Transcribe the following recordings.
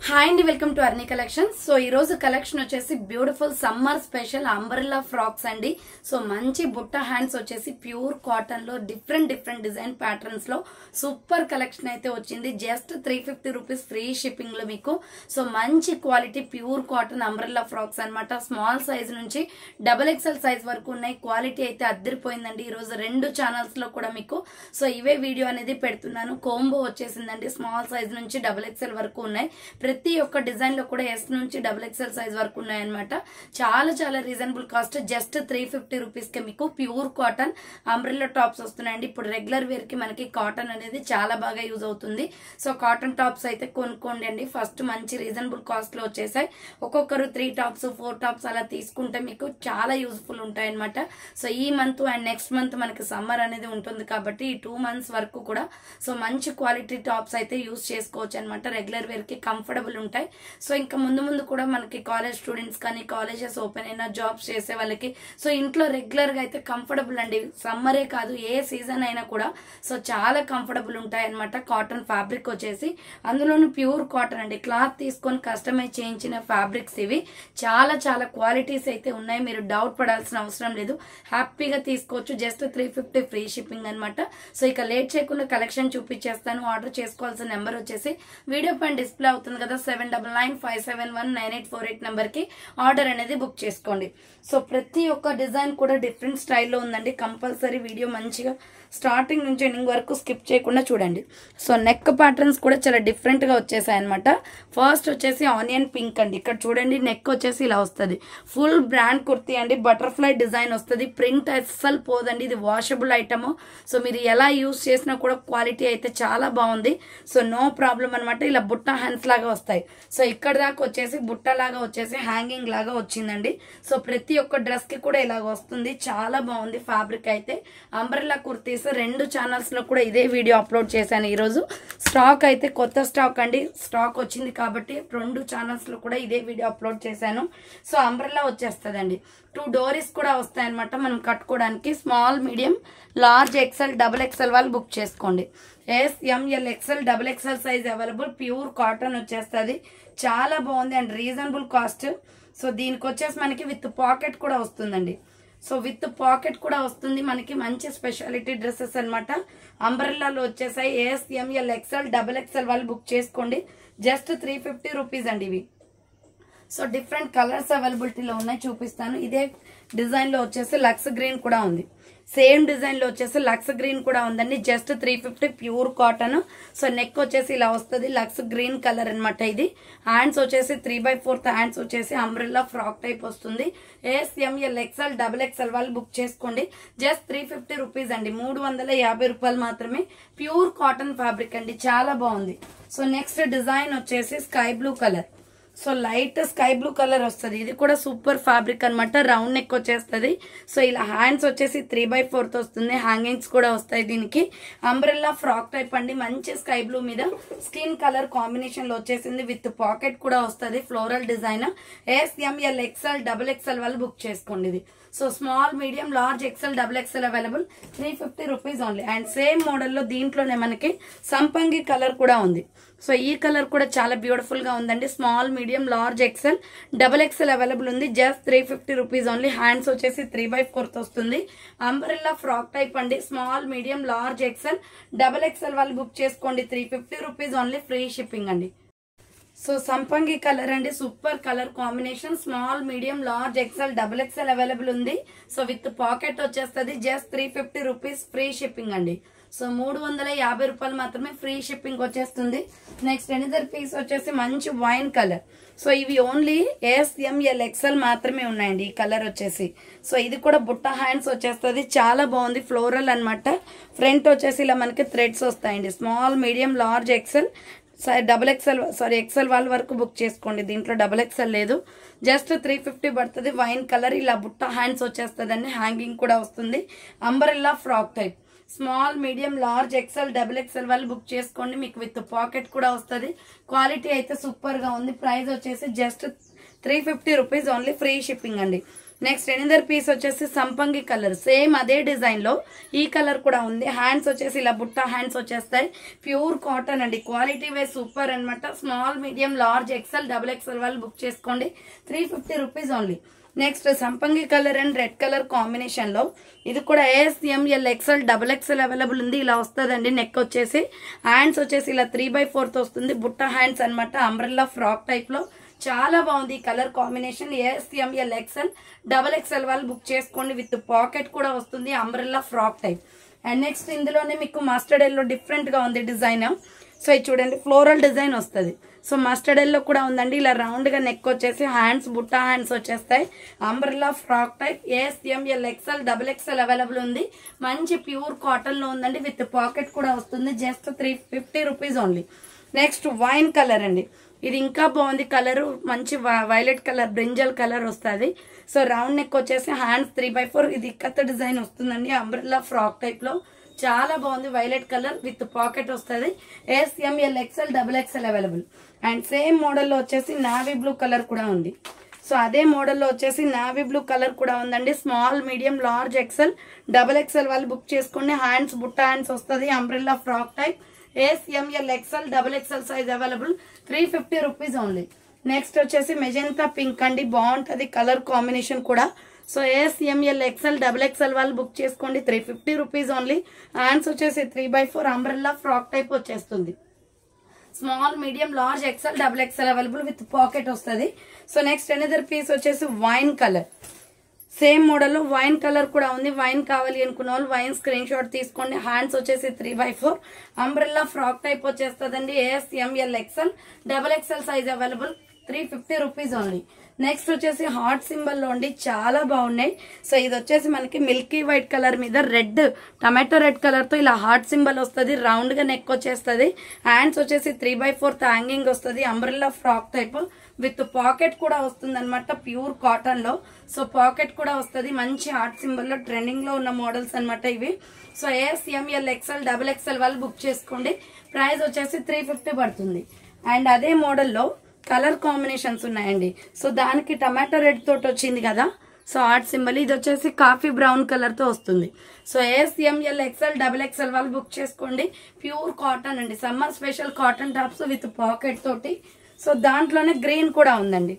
Hi అండి, welcome to Arni collections. So ఈ రోజు కలెక్షన్ వచ్చేసి beautiful summer special umbrella frocks అండి. సో మంచి బుట్ట హ్యాండ్స్ వచ్చేసి ప్యూర్ కాటన్ లో డిఫరెంట్ డిజైన్ ప్యాటర్న్స్ లో సూపర్ కలెక్షన్ అయితే వచ్చింది. జస్ట్ 350 రూపీస్ ఫ్రీ షిప్పింగ్ లో మీకు. సో మంచి quality pure cotton umbrella frocks అన్నమాట. స్మాల్ సైజ్ నుంచి XXL సైజ్ వరకు ఉన్నాయి. క్వాలిటీ అయితే అద్దరిపోయిందండి. ఈ రోజు రెండు ఛానల్స్ లో కూడా మీకు సో ఇవే వీడియో అనేది పెడుతున్నాను. కోంబో వచ్చేసిందండి. స్మాల్ సైజ్ నుంచి XXL వరకు ఉన్నాయి. ప్రతి ఒక్క డిజైన్ లో కూడా S నుంచి XXL సైజ్ వరకు ఉన్నాయన్నమాట. చాలా రీజనబుల్ కాస్ట్. జస్ట్ 350 రూపీస్ కి మీకు ప్యూర్ కాటన్ అంబ్రెల్లా టాప్స్ వస్తున్నాయండి. ఇప్పుడు రెగ్యులర్ వేర్ కి మనకి కాటన్ అనేది చాలా బాగా యూజ్ అవుతుంది. సో కాటన్ టాప్స్ అయితే కొనుక్కోండి అండి. ఫస్ట్ మంచి రీజనబుల్ కాస్ట్ లో వచ్చేసాయి. ఒక్కొక్కరు 3 టాప్స్ 4 టాప్స్ అలా తీసుకుంటే మీకు చాలా యూజ్ఫుల్ ఉంటాయి అనమాట. సో ఈ మంత్ అండ్ నెక్స్ట్ మంత్ మనకి సమ్మర్ అనేది ఉంటుంది కాబట్టి ఈ 2 మంత్స్ వరకు కూడా సో మంచి క్వాలిటీ టాప్స్ అయితే యూజ్ చేసుకోవచ్చు అనమాట. రెగ్యులర్ వేర్ కి కంఫర్టబుల్ ఉంటాయి. సో ఇంకా ముందు కూడా మనకి కాలేజ్ స్టూడెంట్స్ కానీ కాలేజెస్ ఓపెన్ అయినా జాబ్స్ చేసే వాళ్ళకి సో ఇంట్లో రెగ్యులర్ గా అయితే కంఫర్టబుల్ అండి. సమ్మరే కాదు ఏ సీజన్ అయినా కూడా సో చాలా కంఫర్టబుల్ ఉంటాయి అనమాట. కాటన్ ఫ్యాబ్రిక్ వచ్చేసి అందులోనూ ప్యూర్ కాటన్ అండి. క్లాత్ తీసుకొని కస్టమైజ్ చేయించిన ఫ్యాబ్రిక్స్ ఇవి. చాలా క్వాలిటీస్ అయితే ఉన్నాయి. మీరు డౌట్ పడాల్సిన అవసరం లేదు. హ్యాపీగా తీసుకోవచ్చు. జస్ట్ 350 ఫ్రీ షిప్పింగ్ అనమాట. సో ఇక లేట్ చేయకుండా కలెక్షన్ చూపించేస్తాను. ఆర్డర్ చేసుకోవాల్సిన నెంబర్ వచ్చేసి వీడియో పైన డిస్ప్లే అవుతుంది కదా, 7995719848 నెంబర్ కి ఆర్డర్ అనేది బుక్ చేసుకోండి. సో ప్రతి ఒక్క డిజైన్ కూడా డిఫరెంట్ స్టైల్లో ఉందండి. కంపల్సరీ వీడియో మంచిగా స్టార్టింగ్ నుంచి ఎండింగ్ వరకు స్కిప్ చేయకుండా చూడండి. సో నెక్ ప్యాటర్న్స్ కూడా చాలా డిఫరెంట్ గా వచ్చేసాయి అనమాట. ఫస్ట్ వచ్చేసి ఆనియన్ పింక్ అండి. ఇక్కడ చూడండి నెక్ వచ్చేసి ఇలా వస్తుంది. ఫుల్ బ్రాండ్ కుర్తీ అండి. బటర్ఫ్లై డిజైన్ వస్తుంది. ప్రింట్ అస్సలు పోదండి. ఇది వాషబుల్ ఐటమ్. సో మీరు ఎలా యూజ్ చేసినా కూడా క్వాలిటీ అయితే చాలా బాగుంది. సో నో ప్రాబ్లం అనమాట. ఇలా బుట్ట హ్యాండ్స్ లాగా వస్తాయి. సో ఇక్కడ దాకా వచ్చేసి బుట్ట లాగా వచ్చేసి హ్యాంగింగ్ లాగా వచ్చిందండి. సో ప్రతి ఒక్క డ్రెస్ కి కూడా ఇలాగ వస్తుంది. చాలా బాగుంది ఫ్యాబ్రిక్ అయితే. అంబ్రెల్లా కుర్తీస్ రెండు ఛానల్స్ లో కూడా ఇదే వీడియో అప్లోడ్ చేశాను. ఈ రోజు స్టాక్ అయితే కొత్త స్టాక్ అండి. స్టాక్ వచ్చింది కాబట్టి రెండు ఛానల్స్ లో కూడా ఇదే వీడియో అప్లోడ్ చేశాను. సో అంబ్రెల్లా వచ్చేస్తుందండి. 2 డోరీస్ కూడా వస్తాయి అనమాట మనం కట్టుకోవడానికి. Small, medium, large, XL, XXL వాళ్ళు బుక్ చేసుకోండి. S, M, L, XL, XXL size available. Pure cotton వచ్చేస్తుంది. చాలా బాగుంది అండ్ రీజనబుల్ కాస్ట్. సో దీనికి వచ్చేసి మనకి విత్ పాకెట్ కూడా వస్తుందండి. సో విత్ పాకెట్ కూడా వస్తుంది మనకి. మంచి స్పెషాలిటీ డ్రెస్సెస్ అనమాట. అంబ్రెల్లాలో వచ్చేసాయి. S, M, L, XL, XXL వాళ్ళు బుక్ చేసుకోండి. జస్ట్ 350 రూపీస్ అండి ఇవి. సో డిఫరెంట్ కలర్స్ అవైలబిలిటీలో ఉన్నాయి, చూపిస్తాను. ఇదే డిజైన్ లో వచ్చేసి లక్స్ గ్రీన్ కూడా ఉంది. సేమ్ డిజైన్ లో వచ్చేసి లక్స్ గ్రీన్ కూడా ఉందండి. Just 350 pure cotton. So neck వచ్చేసి ఇలా వస్తుంది. లక్స్ గ్రీన్ కలర్ అనమాట ఇది. హ్యాండ్స్ వచ్చేసి 3/4 హ్యాండ్స్ వచ్చేసి అంబ్రెల్లా ఫ్రాక్ టైప్ వస్తుంది. S, M, L, XL, XXL వాళ్ళు బుక్ చేసుకోండి. జస్ట్ 350 రూపీస్ అండి. 350 రూపాయలు మాత్రమే. ప్యూర్ కాటన్ ఫ్యాబ్రిక్ అండి. చాలా బాగుంది. సో నెక్స్ట్ డిజైన్ వచ్చేసి sky blue colour. So light sky blue colour వస్తుంది. ఇది కూడా సూపర్ ఫ్యాబ్రిక్ అనమాట. రౌండ్ నెక్ వచ్చేస్తుంది. సో ఇలా హ్యాండ్స్ వచ్చేసి 3/4 వస్తుంది. హ్యాంగింగ్స్ కూడా వస్తాయి దీనికి. అంబ్రెల్లా ఫ్రాక్ టైప్ అండి. మంచి స్కై బ్లూ మీద స్కిన్ కలర్ కాంబినేషన్ లో వచ్చేసింది. విత్ పాకెట్ కూడా వస్తుంది. Floral design. S, M, L, XL, XXL వాళ్ళు బుక్ చేసుకోండి ఇది. So small, medium, large, XL, XXL available. 350 rupees only. And same మోడల్లో దీంట్లోనే మనకి సంపంగి కలర్ కూడా ఉంది. సో ఈ కలర్ కూడా చాలా బ్యూటిఫుల్ గా ఉందండి. Small, medium, large, XL, XXL available ఉంది. Just 350 rupees only. హ్యాండ్స్ వచ్చేసి 3/4 వస్తుంది. అంబ్రెల్లా ఫ్రాక్ టైప్ అండి. Small, medium, large, XL, XXL వాళ్ళు బుక్ చేసుకోండి. 350 రూపీస్ ఓన్లీ. ఫ్రీ షిప్పింగ్ అండి. సో సంపంగి కలర్ అండి. Super colour combination. Small, medium, large, XL, XXL available ఉంది. సో విత్ పాకెట్ వచ్చేస్తుంది. జస్ట్ 350 రూపీస్ ఫ్రీ షిప్పింగ్ అండి. So 350 రూపాయలు మాత్రమే ఫ్రీ షిప్పింగ్ వచ్చేస్తుంది. నెక్స్ట్ ఎనిదర్ పీస్ వచ్చేసి మంచి వైన్ కలర్. సో ఇవి only S, M, L, XL మాత్రమే ఉన్నాయండి ఈ కలర్ వచ్చేసి. సో ఇది కూడా బుట్ట హ్యాండ్స్ వచ్చేస్తుంది. చాలా బాగుంది. ఫ్లోరల్ అనమాట. ఫ్రంట్ వచ్చేసి ఇలా మనకి థ్రెడ్స్ వస్తాయండి. Small, medium, large, XL, XL వాళ్ళ వరకు బుక్ చేసుకోండి. దీంట్లో XXL లేదు. జస్ట్ 350 పడుతుంది. Wine colour. ఇలా బుట్ట హ్యాండ్స్ వచ్చేస్తుంది అండి. హ్యాంగింగ్ కూడా వస్తుంది. Umbrella frock type. Small, medium, large, XL, XXL వాళ్ళు బుక్ చేసుకోండి. మీకు విత్ పాకెట్ కూడా వస్తుంది. క్వాలిటీ అయితే సూపర్ గా ఉంది. ప్రైస్ వచ్చేసి just 350 rupees only. Free shipping అండి. నెక్స్ట్ ఎనదర్ పీస్ వచ్చేసి సంపంగి కలర్, సేమ్ అదే డిజైన్ లో ఈ కలర్ కూడా ఉంది. హ్యాండ్స్ వచ్చేసి ఇలా బుట్ట హ్యాండ్స్ వచ్చేస్తాయి. ప్యూర్ కాటన్ అండి, క్వాలిటీ వైజ్ సూపర్ అనమాట. Small, medium, large, XL, double XL వాళ్ళు బుక్ చేసుకోండి. 350 రూపీస్ ఓన్లీ. నెక్స్ట్ సంపంగి colour and red colour combination లో ఇది కూడా AS, ML, XL, double XL available ఉంది. ఇలా వస్తుందండి. నెక్ వచ్చేసి హ్యాండ్స్ వచ్చేసి ఇలా 3/4 వస్తుంది. బుట్ట హ్యాండ్స్ అనమాట. అంబ్రెల్లా ఫ్రాక్ టైప్ లో చాలా బాగుంది ఈ colour combination. AS, ML, XL, double XL వాళ్ళు బుక్ చేసుకోండి. విత్ పాకెట్ కూడా వస్తుంది. Umbrella frock type. And next ఇందులోనే మీకు మస్టర్డ్ ఎల్లో డిఫరెంట్ గా ఉంది డిజైన్. సో ఇది చూడండి, ఫ్లోరల్ డిజైన్ వస్తుంది. సో మస్టర్డ్ ఎల్లో కూడా ఉందండి. ఇలా రౌండ్ గా నెక్ వచ్చేసి హ్యాండ్స్ బుట్ట హ్యాండ్స్ వచ్చేస్తాయి. Umbrella frock type. AS, ML, XL, double XL available ఉంది. మంచి ప్యూర్ కాటన్ లో ఉందండి. విత్ పాకెట్ కూడా వస్తుంది. Just 350 rupees only. Next wine colour అండి. ఇది ఇంకా బాగుంది కలర్. మంచి వైలెట్ కలర్, బ్రింజల్ కలర్ వస్తుంది. సో రౌండ్ నెక్ వచ్చేసి హ్యాండ్స్ 3/4. ఇది ఇక్కత డిజైన్ వస్తుందండి. అంబ్రెల్లా ఫ్రాక్ టైప్ లో చాలా బాగుంది. వైలెట్ కలర్ విత్ పాకెట్ వస్తుంది. AS, ML, XL, double XL available. And same మోడల్లో వచ్చేసి నావీ బ్లూ కలర్ కూడా ఉంది. సో అదే మోడల్లో వచ్చేసి నావీ బ్లూ కలర్ కూడా ఉందండి. Small, medium, large, XL, double XL వాళ్ళు బుక్ చేసుకోండి. హ్యాండ్స్ బుట్ట హ్యాండ్స్ వస్తుంది. Umbrella frock type. AS, ML, XL, double XL size available. 350 rupees only. Next వచ్చేసి మెజెంతా పింక్ అండి. బాగుంటుంది కలర్ కాంబినేషన్ కూడా. So AS, ML, XL, double XL వాళ్ళు book చేసుకోండి. 350 రూపీస్ ఓన్లీ. హ్యాండ్స్ వచ్చేసి 3/4 అంబ్రెల్లా ఫ్రాక్ టైప్ వచ్చేస్తుంది. Small, medium, large, XL, double XL available with pocket వస్తుంది. So next another piece వచ్చేసి వైన్ కలర్. సేమ్ మోడల్లో wine colour కూడా ఉంది. Wine కావాలి అనుకున్న వాళ్ళు వైన్ స్క్రీన్ షాట్ తీసుకోండి. హ్యాండ్స్ వచ్చేసి 3/4 అంబ్రెల్లా ఫ్రాక్ టైప్ వచ్చేస్తుందండి. AS, ML, XL, double XL size available. 350 rupees only. Next వచ్చేసి హార్ట్ సింబల్ లో ఉండి చాలా బాగున్నాయి. సో ఇది వచ్చేసి మనకి మిల్కీ వైట్ కలర్ మీద రెడ్, టమాటో రెడ్ కలర్ తో ఇలా హార్ట్ సింబల్ వస్తుంది. రౌండ్ గా నెక్ వచ్చేస్తుంది. హ్యాండ్స్ వచ్చేసి 3/4 హ్యాంగింగ్ వస్తుంది. Umbrella frock type with pocket కూడా వస్తుంది అనమాట. ప్యూర్ కాటన్ లో. సో పాకెట్ కూడా వస్తుంది. మంచి హార్ట్ సింబల్ లో ట్రెండింగ్ లో ఉన్న మోడల్స్ అనమాట ఇవి. So AS, ML, XL, double XL వాళ్ళు బుక్ చేసుకోండి. ప్రైస్ వచ్చేసి 350 పడుతుంది. అండ్ అదే మోడల్లో కలర్ కాంబినేషన్స్ ఉన్నాయండి. సో దానికి టమాటో రెడ్ తోటి వచ్చింది కదా. So heart symbol. ఇది వచ్చేసి కాఫీ బ్రౌన్ కలర్ తో వస్తుంది. So AS, ML, XL, double XL వాళ్ళు బుక్ చేసుకోండి. ప్యూర్ కాటన్ అండి. Summer special cotton tops with pocket తోటి. సో దాంట్లోనే గ్రీన్ కూడా ఉందండి.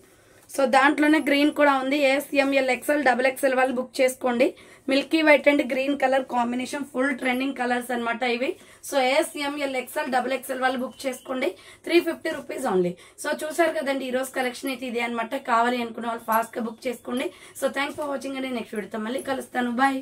AS, ML, XL, double XL వాళ్ళు బుక్ చేసుకోండి. Milky white and green colour combination. Full trending colours అనమాట ఇవి. So AS, ML, XL, double XL వాళ్ళు బుక్ చేసుకోండి. 350 రూపీస్ ఓన్లీ. సో చూసారు కదండి ఈ రోజు కలెక్షన్ అయితే ఇదే అనమాట. కావాలి అనుకున్న వాళ్ళు ఫాస్ట్ గా బుక్ చేసుకోండి. సో థ్యాంక్స్ ఫర్ వాచింగ్ అండి. నెక్స్ట్ వీడియోతో మళ్ళీ కలుస్తాను. బాయ్.